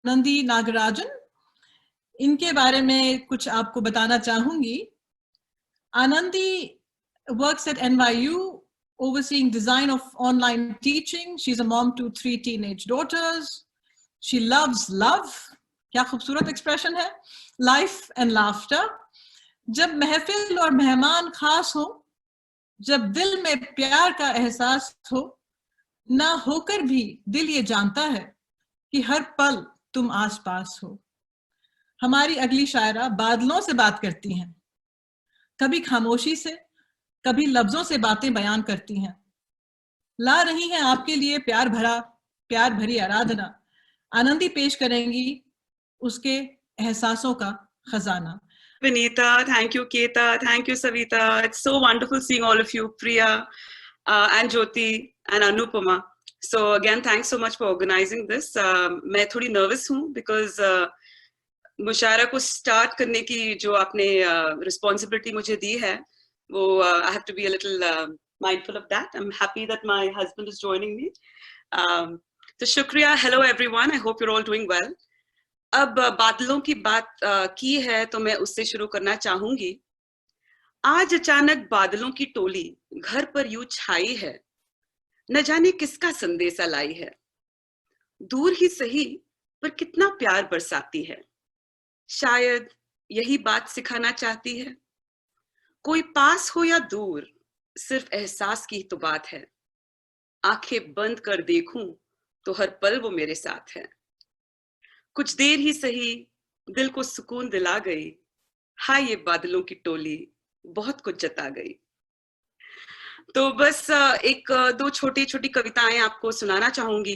आनंदी नागराजन, इनके बारे में कुछ आपको बताना चाहूंगी। Anandi works at NYU, overseeing design of online teaching. She's a mom to 3 teenage daughters. She loves love. क्या खूबसूरत एक्सप्रेशन है, लाइफ एंड लाफ्टर। जब महफिल और मेहमान खास हो, जब दिल में प्यार का एहसास हो, ना होकर भी दिल ये जानता है कि हर पल तुम आसपास हो। हमारी अगली शायरा बादलों से बात करती हैं, कभी खामोशी से, कभी लफ्जों से बातें बयान करती हैं। ला रही हैं आपके लिए प्यार भरी आराधना। आनंदी पेश करेंगी उसके एहसासों का खजाना। Vinita, thank you, Keta, thank you, Savita. It's so wonderful seeing all of you, Priya, and Jyoti, and Anupama. So again, thanks so much for organizing this. मैं थोड़ी nervous हूँ because मुशायरा को start करने की जो आपने responsibility मुझे दी है, वो I have to be a little mindful of that. I'm happy that my husband is joining me. So shukriya, hello everyone. I hope you're all doing well. अब बादलों की बात की है तो मैं उससे शुरू करना चाहूंगी। आज अचानक बादलों की टोली घर पर यूं छाई है, न जाने किसका संदेशा लाई है। दूर ही सही पर कितना प्यार बरसाती है, शायद यही बात सिखाना चाहती है। कोई पास हो या दूर, सिर्फ एहसास की तो बात है। आंखें बंद कर देखूं तो हर पल वो मेरे साथ है। कुछ देर ही सही दिल को सुकून दिला गई, हाय ये बादलों की टोली बहुत कुछ जता गई। तो बस एक दो छोटी छोटी कविताएं आपको सुनाना चाहूंगी,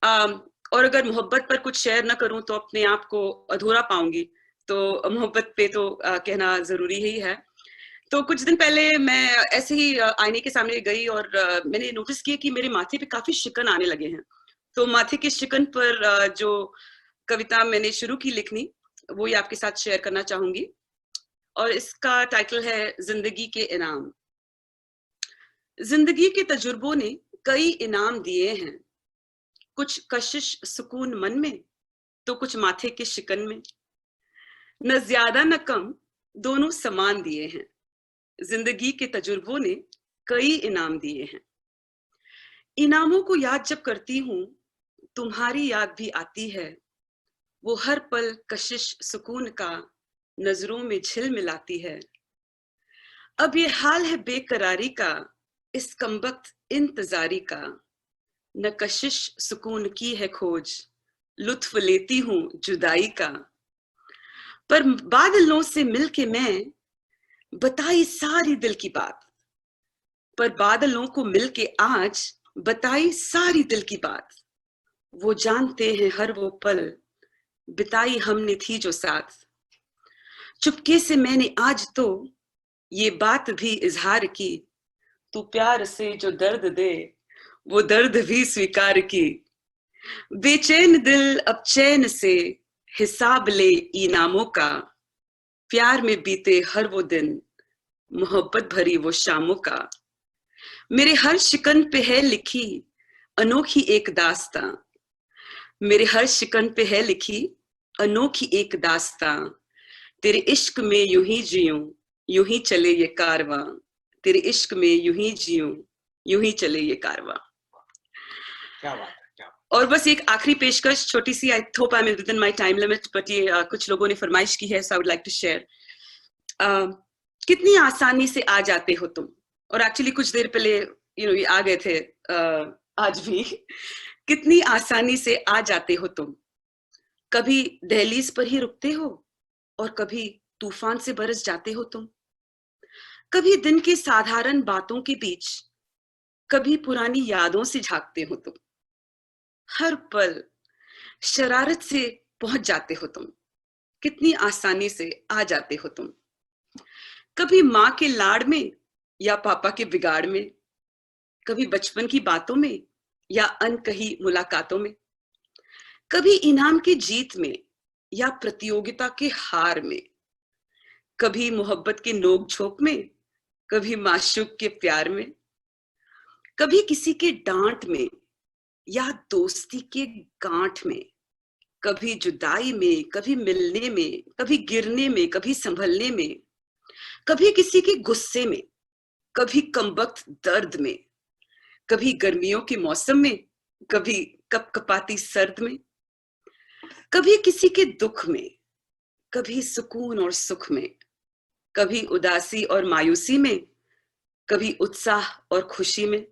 और अगर मोहब्बत पर कुछ शेयर न करूं तो अपने आप को अधूरा पाऊंगी, तो मोहब्बत पे तो कहना जरूरी ही है। तो कुछ दिन पहले मैं ऐसे ही आईने के सामने गई और मैंने नोटिस किया कि मेरे माथे पे काफी शिकन आने लगे हैं। तो माथे के शिकन पर जो कविता मैंने शुरू की लिखनी, वो ही आपके साथ शेयर करना चाहूंगी, और इसका टाइटल है जिंदगी के इनाम। जिंदगी के तजुर्बों ने कई इनाम दिए हैं, कुछ कशिश सुकून मन में, तो कुछ माथे के शिकन में। न ज्यादा न कम, दोनों समान दिए हैं। जिंदगी के तजुर्बों ने कई इनाम दिए हैं। इनामों को याद जब करती हूँ, तुम्हारी याद भी आती है। वो हर पल कशिश सुकून का नजरों में झिलमिलाती है। अब ये हाल है बेकरारी का, इस कमबख्त इंतजारी का। न कशिश सुकून की है खोज, लुत्फ लेती हूँ जुदाई का। पर बादलों से मिलके मैं बताई सारी दिल की बात, पर बादलों को मिलके आज बताई सारी दिल की बात। वो जानते हैं हर वो पल बिताई हमने थी जो साथ। चुपके से मैंने आज तो ये बात भी इजहार की, तू प्यार से जो दर्द दे वो दर्द भी स्वीकार की। बेचैन दिल अब चैन से हिसाब ले इनामों का। प्यार में बीते हर वो दिन, मोहब्बत भरी वो शामों का। मेरे हर शिकन पे है लिखी अनोखी एक दास्तां। मेरे हर शिकन पे है लिखी अनोखी एक दास्तां। तेरे इश्क में यूं ही जियूं, यूं ही चले ये कारवां। तेरे इश्क में यूं ही जियूं, यूं ही चले ये कारवां। क्या बात है, क्या। और बस एक आखिरी पेशकश छोटी सी, I hope I am within my time limit, but ये कुछ लोगों ने फरमाइश की है, so I would like to share. कितनी आसानी से आ जाते हो तुम, और एक्चुअली कुछ देर पहले ये आ गए थे, आज भी। कितनी आसानी से आ जाते हो तुम, कभी दहलीज पर ही रुकते हो और कभी तूफान से बरस जाते हो तुम। कभी दिन के साधारण बातों के बीच, कभी पुरानी यादों से झांकते हो तुम। हर पल शरारत से पहुंच जाते हो तुम, कितनी आसानी से आ जाते हो तुम। कभी माँ के लाड़ में या पापा के बिगाड़ में, कभी बचपन की बातों में या अनकही मुलाकातों में, कभी इनाम की जीत में या प्रतियोगिता के हार में, कभी मोहब्बत के नोक झोंक में, कभी माशूक के प्यार में, कभी किसी के डांट में या दोस्ती के गांठ में, कभी जुदाई में, कभी मिलने में, कभी गिरने में, कभी संभलने में, कभी किसी के गुस्से में, कभी कमबख्त दर्द में, कभी गर्मियों के मौसम में, कभी कपकपाती सर्द में, कभी किसी के दुख में, कभी सुकून और सुख में, कभी उदासी और मायूसी में, कभी उत्साह और खुशी में,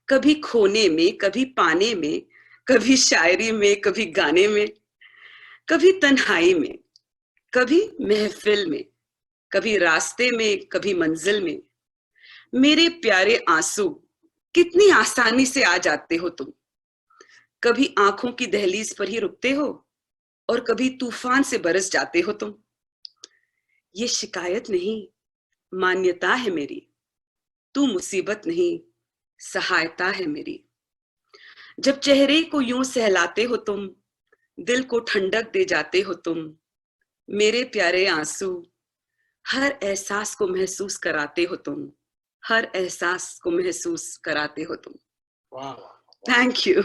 कभी खोने में, कभी पाने में, कभी शायरी में, कभी गाने में, कभी तन्हाई में, कभी महफिल में, कभी रास्ते में, कभी मंजिल में। मेरे प्यारे आंसू, कितनी आसानी से आ जाते हो तुम। कभी आंखों की दहलीज पर ही रुकते हो और कभी तूफान से बरस जाते हो तुम। ये शिकायत नहीं, मान्यता है मेरी। तू मुसीबत नहीं, सहायता है मेरी। जब चेहरे को यूं सहलाते हो तुम, दिल को ठंडक दे जाते हो तुम। मेरे प्यारे आंसू, हर एहसास को महसूस कराते हो तुम। हर एहसास को महसूस कराते हो तुम। Wow. Thank you.